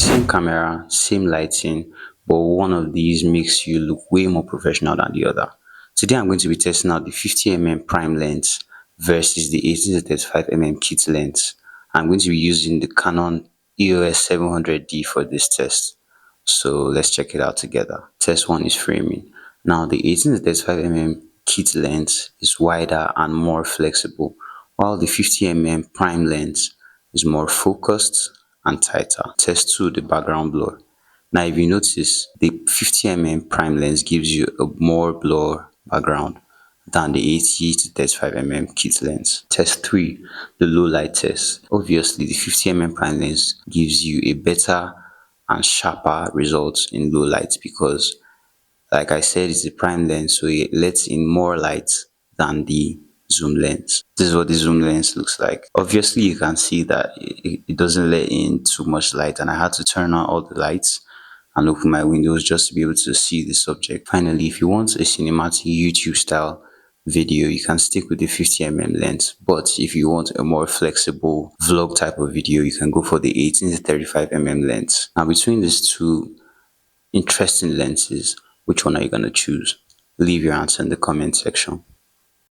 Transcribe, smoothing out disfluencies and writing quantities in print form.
Same camera, same lighting, but one of these makes you look way more professional than the other. Today I'm going to be testing out the 50mm prime lens versus the 18 to 35mm kit lens. I'm going to be using the Canon EOS 700D for this test. So let's check it out together. Test 1 is framing. Now the 18 to 35mm kit lens is wider and more flexible, while the 50mm prime lens is more focused and tighter. Test 2, the background blur. Now if you notice, the 50mm prime lens gives you a more blur background than the 80 to 35mm kit lens. Test 3, the low light test. Obviously the 50mm prime lens gives you a better and sharper results in low light because, like I said, it's a prime lens, so it lets in more light than the zoom lens. This is what the zoom lens looks like. Obviously you can see that it doesn't let in too much light, and I had to turn on all the lights and open my windows just to be able to see the subject. Finally, if you want a cinematic YouTube style video, you can stick with the 50mm lens, but if you want a more flexible vlog type of video, you can go for the 18 to 35mm lens. Now between these two interesting lenses, which one are you going to choose? Leave your answer in the comment section.